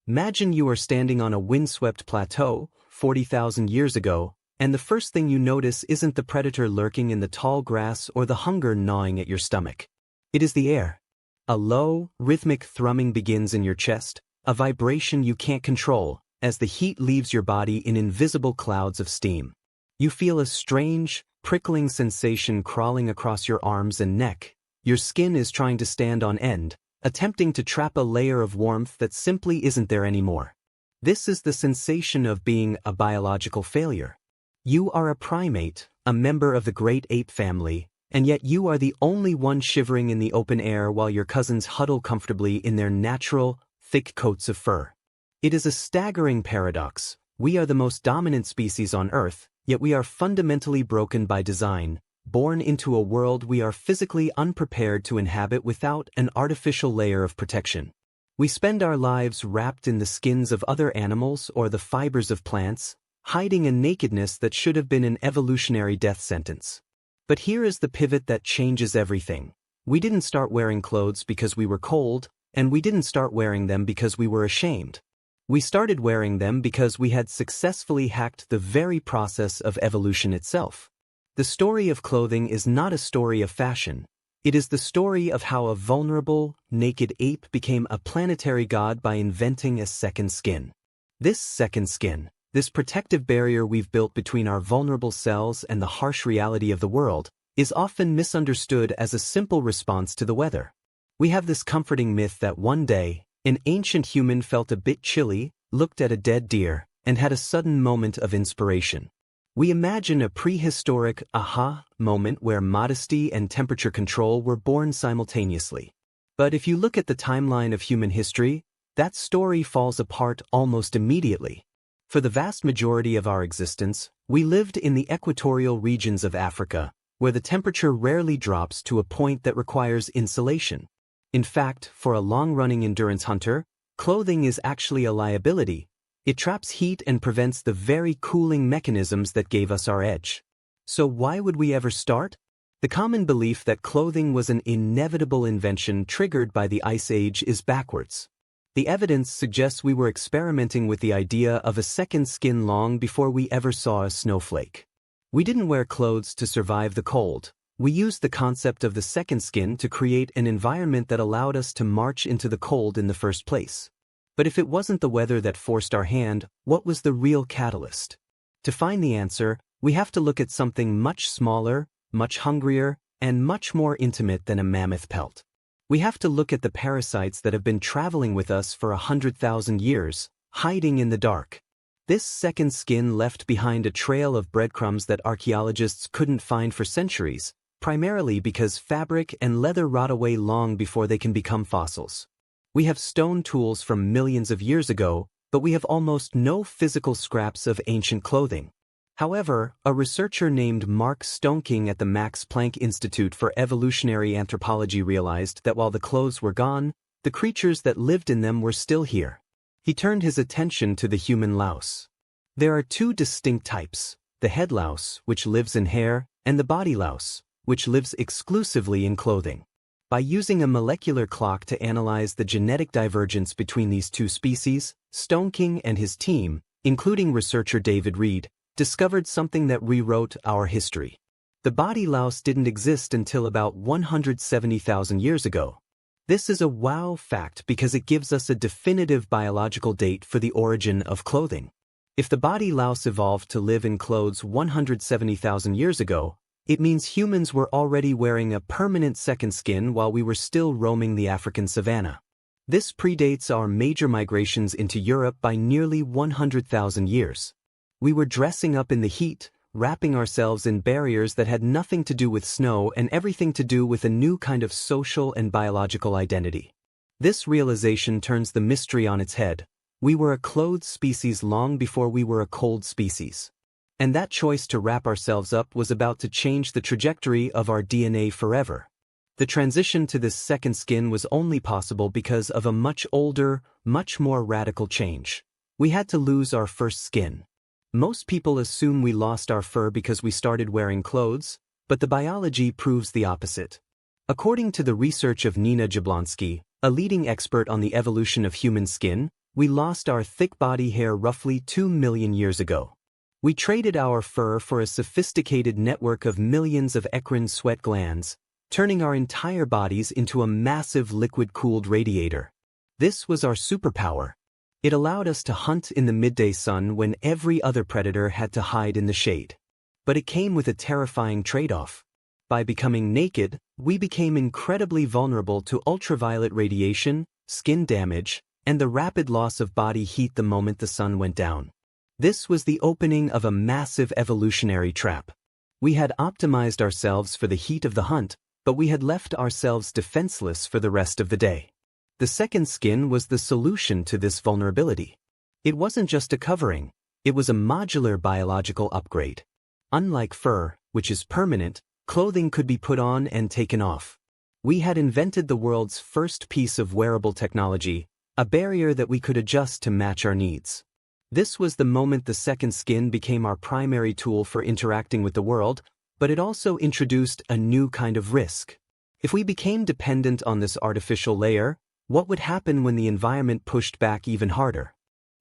Imagine you are standing on a windswept plateau, 40,000 years ago, and the first thing you notice isn't the predator lurking in the tall grass or the hunger gnawing at your stomach. It is the air. A low, rhythmic thrumming begins in your chest, a vibration you can't control, as the heat leaves your body in invisible clouds of steam. You feel a strange, prickling sensation crawling across your arms and neck. Your skin is trying to stand on end, attempting to trap a layer of warmth that simply isn't there anymore. This is the sensation of being a biological failure. You are a primate, a member of the great ape family, and yet you are the only one shivering in the open air while your cousins huddle comfortably in their natural, thick coats of fur. It is a staggering paradox. We are the most dominant species on Earth, yet we are fundamentally broken by design, born into a world we are physically unprepared to inhabit without an artificial layer of protection. We spend our lives wrapped in the skins of other animals or the fibers of plants, hiding a nakedness that should have been an evolutionary death sentence. But here is the pivot that changes everything. We didn't start wearing clothes because we were cold, and we didn't start wearing them because we were ashamed. We started wearing them because we had successfully hacked the very process of evolution itself. The story of clothing is not a story of fashion. It is the story of how a vulnerable, naked ape became a planetary god by inventing a second skin. This second skin, this protective barrier we've built between our vulnerable selves and the harsh reality of the world, is often misunderstood as a simple response to the weather. We have this comforting myth that one day, an ancient human felt a bit chilly, looked at a dead deer, and had a sudden moment of inspiration. We imagine a prehistoric aha moment where modesty and temperature control were born simultaneously. But if you look at the timeline of human history, that story falls apart almost immediately. For the vast majority of our existence, we lived in the equatorial regions of Africa, where the temperature rarely drops to a point that requires insulation. In fact, for a long-running endurance hunter, clothing is actually a liability. It traps heat and prevents the very cooling mechanisms that gave us our edge. So why would we ever start? The common belief that clothing was an inevitable invention triggered by the Ice Age is backwards. The evidence suggests we were experimenting with the idea of a second skin long before we ever saw a snowflake. We didn't wear clothes to survive the cold. We used the concept of the second skin to create an environment that allowed us to march into the cold in the first place. But if it wasn't the weather that forced our hand, what was the real catalyst? To find the answer, we have to look at something much smaller, much hungrier, and much more intimate than a mammoth pelt. We have to look at the parasites that have been traveling with us for 100,000 years, hiding in the dark. This second skin left behind a trail of breadcrumbs that archaeologists couldn't find for centuries, primarily because fabric and leather rot away long before they can become fossils. We have stone tools from millions of years ago, but we have almost no physical scraps of ancient clothing. However, a researcher named Mark Stoneking at the Max Planck Institute for Evolutionary Anthropology realized that while the clothes were gone, the creatures that lived in them were still here. He turned his attention to the human louse. There are two distinct types, the head louse, which lives in hair, and the body louse, which lives exclusively in clothing. By using a molecular clock to analyze the genetic divergence between these two species, Stoneking and his team, including researcher David Reed, discovered something that rewrote our history. The body louse didn't exist until about 170,000 years ago. This is a wow fact because it gives us a definitive biological date for the origin of clothing. If the body louse evolved to live in clothes 170,000 years ago, it means humans were already wearing a permanent second skin while we were still roaming the African savanna. This predates our major migrations into Europe by nearly 100,000 years. We were dressing up in the heat, wrapping ourselves in barriers that had nothing to do with snow and everything to do with a new kind of social and biological identity. This realization turns the mystery on its head. We were a clothed species long before we were a cold species. And that choice to wrap ourselves up was about to change the trajectory of our DNA forever. The transition to this second skin was only possible because of a much older, much more radical change. We had to lose our first skin. Most people assume we lost our fur because we started wearing clothes, but the biology proves the opposite. According to the research of Nina Jablonski, a leading expert on the evolution of human skin, We lost our thick body hair roughly 2 million years ago. We traded our fur for a sophisticated network of millions of eccrine sweat glands, turning our entire bodies into a massive liquid-cooled radiator. This was our superpower. It allowed us to hunt in the midday sun when every other predator had to hide in the shade. But it came with a terrifying trade-off. By becoming naked, we became incredibly vulnerable to ultraviolet radiation, skin damage, and the rapid loss of body heat the moment the sun went down. This was the opening of a massive evolutionary trap. We had optimized ourselves for the heat of the hunt, but we had left ourselves defenseless for the rest of the day. The second skin was the solution to this vulnerability. It wasn't just a covering, it was a modular biological upgrade. Unlike fur, which is permanent, clothing could be put on and taken off. We had invented the world's first piece of wearable technology, a barrier that we could adjust to match our needs. This was the moment the second skin became our primary tool for interacting with the world, but it also introduced a new kind of risk. If we became dependent on this artificial layer, what would happen when the environment pushed back even harder?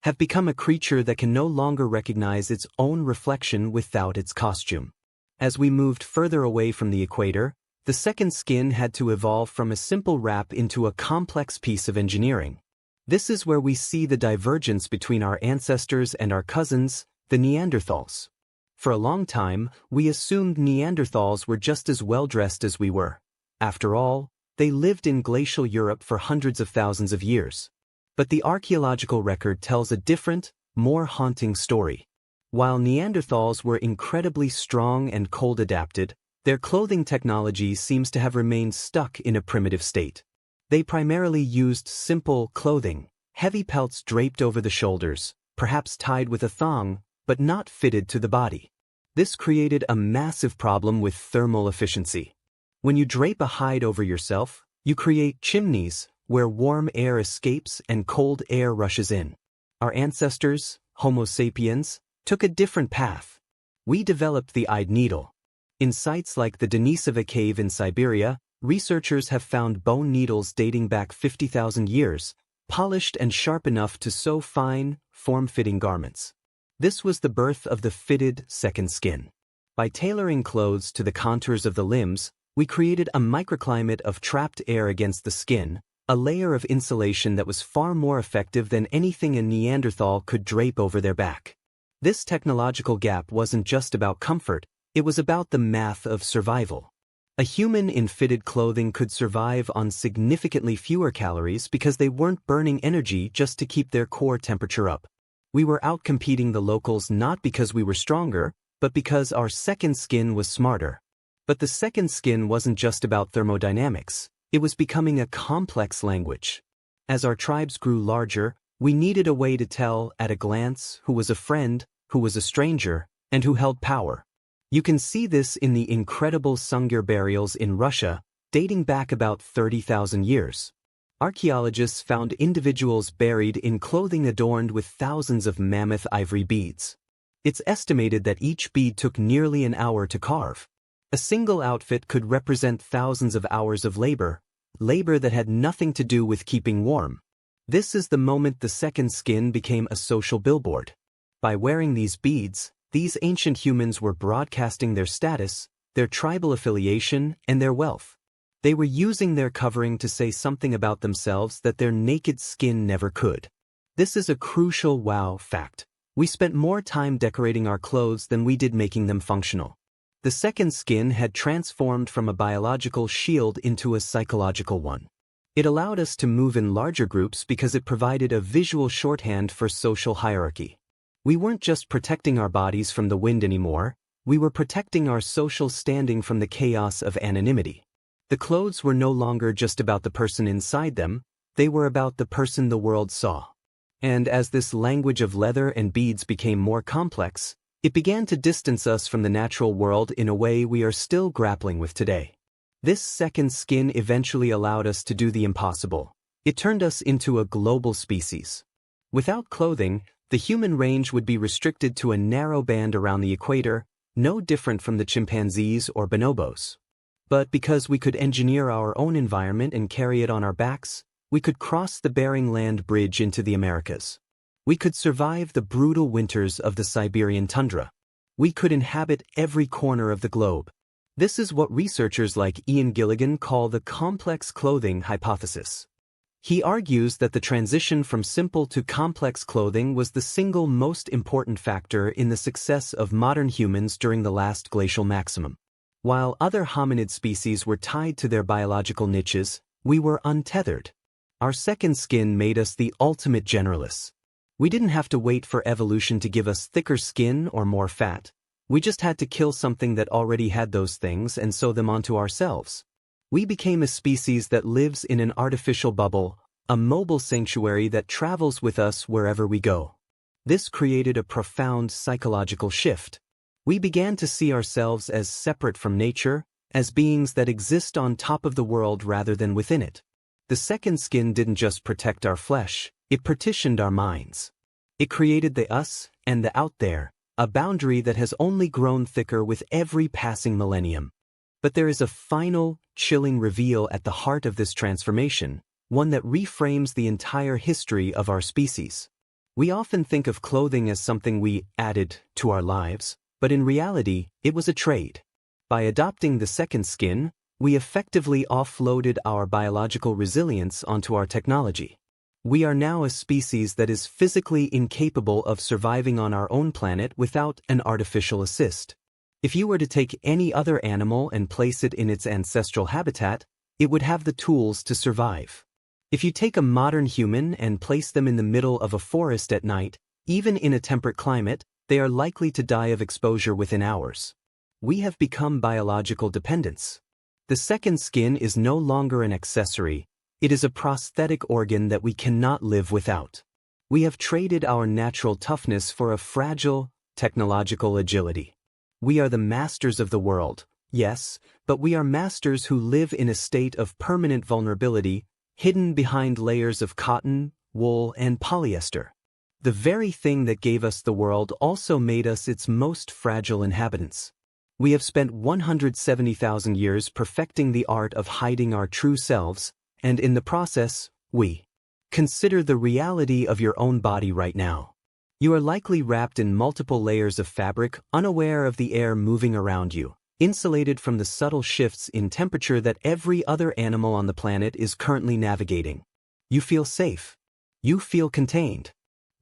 Have become a creature that can no longer recognize its own reflection without its costume. As we moved further away from the equator, the second skin had to evolve from a simple wrap into a complex piece of engineering. This is where we see the divergence between our ancestors and our cousins, the Neanderthals. For a long time, we assumed Neanderthals were just as well-dressed as we were. After all, they lived in glacial Europe for hundreds of thousands of years. But the archaeological record tells a different, more haunting story. While Neanderthals were incredibly strong and cold-adapted, their clothing technology seems to have remained stuck in a primitive state. They primarily used simple clothing, heavy pelts draped over the shoulders, perhaps tied with a thong, but not fitted to the body. This created a massive problem with thermal efficiency. When you drape a hide over yourself, you create chimneys, where warm air escapes and cold air rushes in. Our ancestors, Homo sapiens, took a different path. We developed the eyed needle. In sites like the Denisova cave in Siberia, researchers have found bone needles dating back 50,000 years, polished and sharp enough to sew fine, form-fitting garments. This was the birth of the fitted second skin. By tailoring clothes to the contours of the limbs, we created a microclimate of trapped air against the skin, a layer of insulation that was far more effective than anything a Neanderthal could drape over their back. This technological gap wasn't just about comfort, it was about the math of survival. A human in fitted clothing could survive on significantly fewer calories because they weren't burning energy just to keep their core temperature up. We were outcompeting the locals not because we were stronger, but because our second skin was smarter. But the second skin wasn't just about thermodynamics, it was becoming a complex language. As our tribes grew larger, we needed a way to tell, at a glance, who was a friend, who was a stranger, and who held power. You can see this in the incredible Sungir burials in Russia, dating back about 30,000 years. Archaeologists found individuals buried in clothing adorned with thousands of mammoth ivory beads. It's estimated that each bead took nearly an hour to carve. A single outfit could represent thousands of hours of labor that had nothing to do with keeping warm. This is the moment the second skin became a social billboard. By wearing these beads, these ancient humans were broadcasting their status, their tribal affiliation, and their wealth. They were using their covering to say something about themselves that their naked skin never could. This is a crucial wow fact. We spent more time decorating our clothes than we did making them functional. The second skin had transformed from a biological shield into a psychological one. It allowed us to move in larger groups because it provided a visual shorthand for social hierarchy. We weren't just protecting our bodies from the wind anymore, we were protecting our social standing from the chaos of anonymity. The clothes were no longer just about the person inside them, they were about the person the world saw. And as this language of leather and beads became more complex, it began to distance us from the natural world in a way we are still grappling with today. This second skin eventually allowed us to do the impossible. It turned us into a global species. Without clothing, the human range would be restricted to a narrow band around the equator, no different from the chimpanzees or bonobos. But because we could engineer our own environment and carry it on our backs, We could cross the Bering Land Bridge into the Americas. We could survive the brutal winters of the Siberian tundra. We could inhabit every corner of the globe. This is what researchers like Ian Gilligan call the complex clothing hypothesis. He argues that the transition from simple to complex clothing was the single most important factor in the success of modern humans during the last glacial maximum. While other hominid species were tied to their biological niches, we were untethered. Our second skin made us the ultimate generalists. We didn't have to wait for evolution to give us thicker skin or more fat. We just had to kill something that already had those things and sew them onto ourselves. We became a species that lives in an artificial bubble, a mobile sanctuary that travels with us wherever we go. This created a profound psychological shift. We began to see ourselves as separate from nature, as beings that exist on top of the world rather than within it. The second skin didn't just protect our flesh, it partitioned our minds. It created the us and the out there, a boundary that has only grown thicker with every passing millennium. But there is a final, chilling reveal at the heart of this transformation, one that reframes the entire history of our species. We often think of clothing as something we added to our lives, but in reality, it was a trade. By adopting the second skin, we effectively offloaded our biological resilience onto our technology. We are now a species that is physically incapable of surviving on our own planet without an artificial assist. If you were to take any other animal and place it in its ancestral habitat, it would have the tools to survive. If you take a modern human and place them in the middle of a forest at night, even in a temperate climate, they are likely to die of exposure within hours. We have become biological dependents. The second skin is no longer an accessory, it is a prosthetic organ that we cannot live without. We have traded our natural toughness for a fragile, technological agility. We are the masters of the world, yes, but we are masters who live in a state of permanent vulnerability, hidden behind layers of cotton, wool, and polyester. The very thing that gave us the world also made us its most fragile inhabitants. We have spent 170,000 years perfecting the art of hiding our true selves, and in the process, consider the reality of your own body right now. You are likely wrapped in multiple layers of fabric, unaware of the air moving around you, insulated from the subtle shifts in temperature that every other animal on the planet is currently navigating. You feel safe. You feel contained.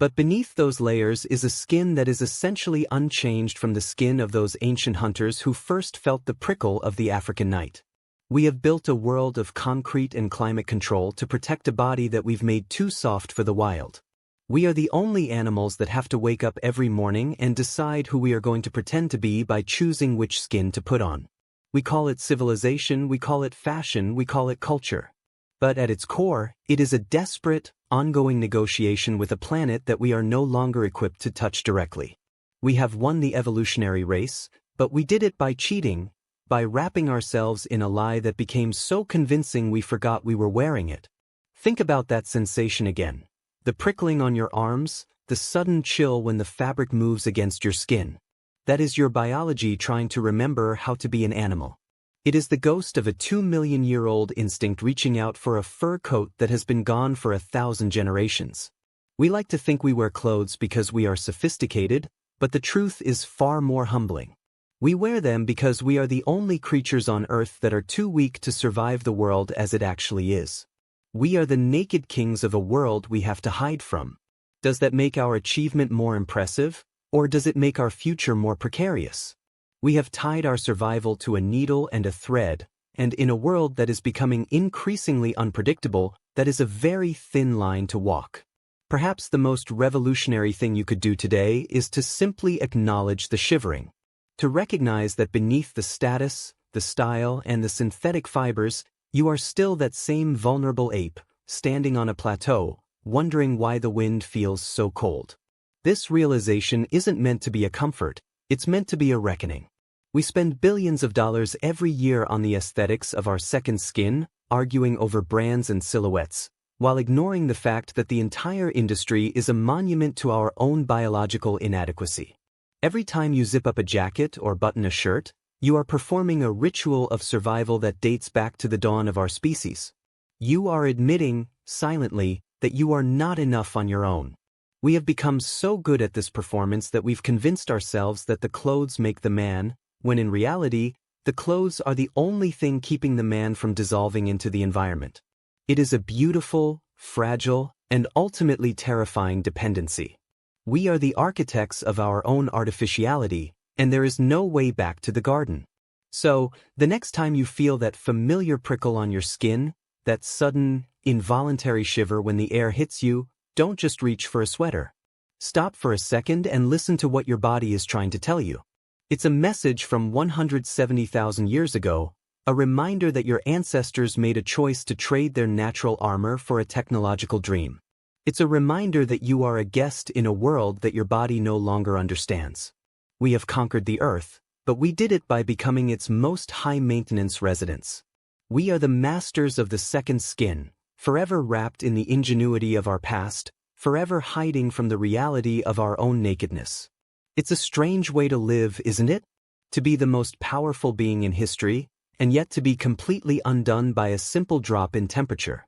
But beneath those layers is a skin that is essentially unchanged from the skin of those ancient hunters who first felt the prickle of the African night. We have built a world of concrete and climate control to protect a body that we've made too soft for the wild. We are the only animals that have to wake up every morning and decide who we are going to pretend to be by choosing which skin to put on. We call it civilization, we call it fashion, we call it culture. But at its core, it is a desperate, ongoing negotiation with a planet that we are no longer equipped to touch directly. We have won the evolutionary race, but we did it by cheating, by wrapping ourselves in a lie that became so convincing we forgot we were wearing it. Think about that sensation again. The prickling on your arms, the sudden chill when the fabric moves against your skin. That is your biology trying to remember how to be an animal. It is the ghost of a 2-million-year-old instinct reaching out for a fur coat that has been gone for 1,000 generations. We like to think we wear clothes because we are sophisticated, but the truth is far more humbling. We wear them because we are the only creatures on Earth that are too weak to survive the world as it actually is. We are the naked kings of a world we have to hide from. Does that make our achievement more impressive, or does it make our future more precarious? We have tied our survival to a needle and a thread, and in a world that is becoming increasingly unpredictable, that is a very thin line to walk. Perhaps the most revolutionary thing you could do today is to simply acknowledge the shivering. To recognize that beneath the status, the style, and the synthetic fibers, you are still that same vulnerable ape, standing on a plateau, wondering why the wind feels so cold. This realization isn't meant to be a comfort, it's meant to be a reckoning. We spend billions of dollars every year on the aesthetics of our second skin, arguing over brands and silhouettes, while ignoring the fact that the entire industry is a monument to our own biological inadequacy. Every time you zip up a jacket or button a shirt, you are performing a ritual of survival that dates back to the dawn of our species. You are admitting, silently, that you are not enough on your own. We have become so good at this performance that we've convinced ourselves that the clothes make the man, when in reality, the clothes are the only thing keeping the man from dissolving into the environment. It is a beautiful, fragile, and ultimately terrifying dependency. We are the architects of our own artificiality, and there is no way back to the garden. So, the next time you feel that familiar prickle on your skin, that sudden, involuntary shiver when the air hits you, don't just reach for a sweater. Stop for a second and listen to what your body is trying to tell you. It's a message from 170,000 years ago, a reminder that your ancestors made a choice to trade their natural armor for a technological dream. It's a reminder that you are a guest in a world that your body no longer understands. We have conquered the earth, but we did it by becoming its most high-maintenance residents. We are the masters of the second skin, forever wrapped in the ingenuity of our past, forever hiding from the reality of our own nakedness. It's a strange way to live, isn't it? To be the most powerful being in history, and yet to be completely undone by a simple drop in temperature.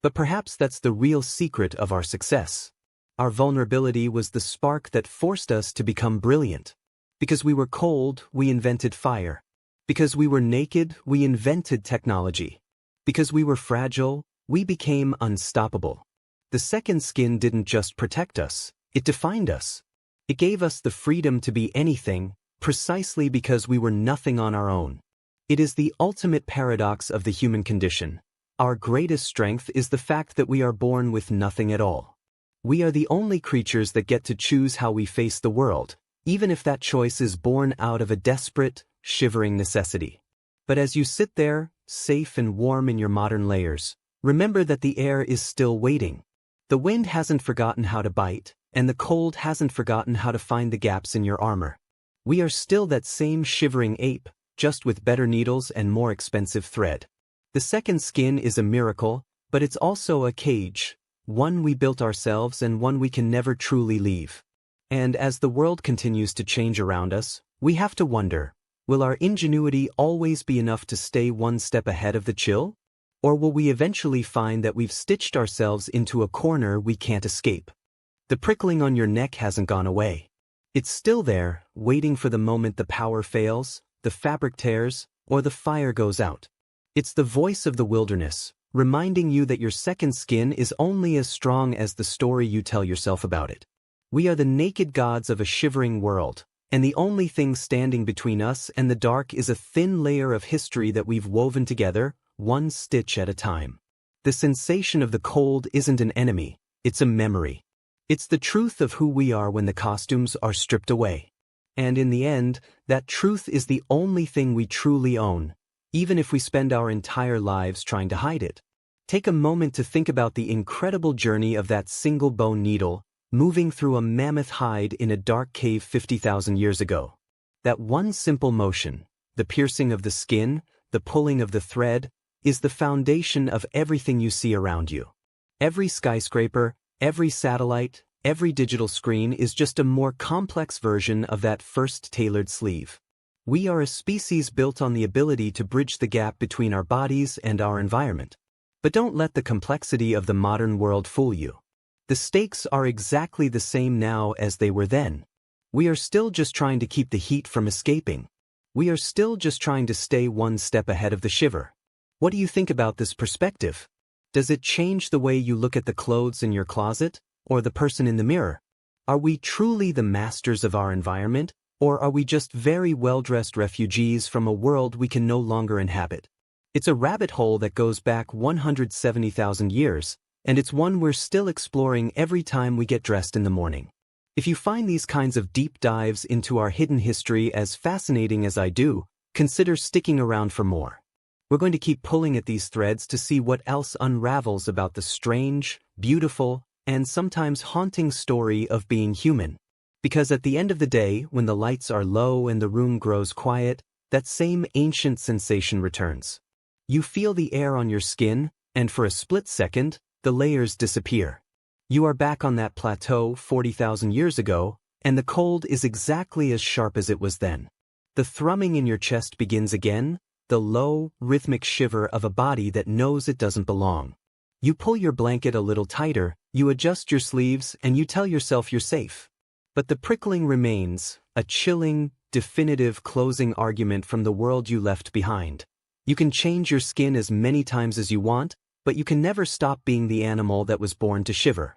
But perhaps that's the real secret of our success. Our vulnerability was the spark that forced us to become brilliant. Because we were cold, we invented fire. Because we were naked, we invented technology. Because we were fragile, we became unstoppable. The second skin didn't just protect us, it defined us. It gave us the freedom to be anything, precisely because we were nothing on our own. It is the ultimate paradox of the human condition. Our greatest strength is the fact that we are born with nothing at all. We are the only creatures that get to choose how we face the world, even if that choice is born out of a desperate, shivering necessity. But as you sit there, safe and warm in your modern layers, remember that the air is still waiting. The wind hasn't forgotten how to bite, and the cold hasn't forgotten how to find the gaps in your armor. We are still that same shivering ape, just with better needles and more expensive thread. The second skin is a miracle, but it's also a cage, one we built ourselves and one we can never truly leave. And as the world continues to change around us, we have to wonder, will our ingenuity always be enough to stay one step ahead of the chill? Or will we eventually find that we've stitched ourselves into a corner we can't escape? The prickling on your neck hasn't gone away. It's still there, waiting for the moment the power fails, the fabric tears, or the fire goes out. It's the voice of the wilderness, reminding you that your second skin is only as strong as the story you tell yourself about it. We are the naked gods of a shivering world, and the only thing standing between us and the dark is a thin layer of history that we've woven together, one stitch at a time. The sensation of the cold isn't an enemy, it's a memory. It's the truth of who we are when the costumes are stripped away. And in the end, that truth is the only thing we truly own, even if we spend our entire lives trying to hide it. Take a moment to think about the incredible journey of that single bone needle, moving through a mammoth hide in a dark cave 50,000 years ago. That one simple motion, the piercing of the skin, the pulling of the thread, is the foundation of everything you see around you. Every skyscraper, every satellite, every digital screen is just a more complex version of that first tailored sleeve. We are a species built on the ability to bridge the gap between our bodies and our environment. But don't let the complexity of the modern world fool you. The stakes are exactly the same now as they were then. We are still just trying to keep the heat from escaping. We are still just trying to stay one step ahead of the shiver. What do you think about this perspective? Does it change the way you look at the clothes in your closet, or the person in the mirror? Are we truly the masters of our environment, or are we just very well-dressed refugees from a world we can no longer inhabit? It's a rabbit hole that goes back 170,000 years, and it's one we're still exploring every time we get dressed in the morning. If you find these kinds of deep dives into our hidden history as fascinating as I do, consider sticking around for more. We're going to keep pulling at these threads to see what else unravels about the strange, beautiful, and sometimes haunting story of being human. Because at the end of the day, when the lights are low and the room grows quiet, that same ancient sensation returns. You feel the air on your skin, and for a split second, the layers disappear. You are back on that plateau 40,000 years ago, and the cold is exactly as sharp as it was then. The thrumming in your chest begins again, the low, rhythmic shiver of a body that knows it doesn't belong. You pull your blanket a little tighter, you adjust your sleeves, and you tell yourself you're safe. But the prickling remains, a chilling, definitive closing argument from the world you left behind. You can change your skin as many times as you want, but you can never stop being the animal that was born to shiver.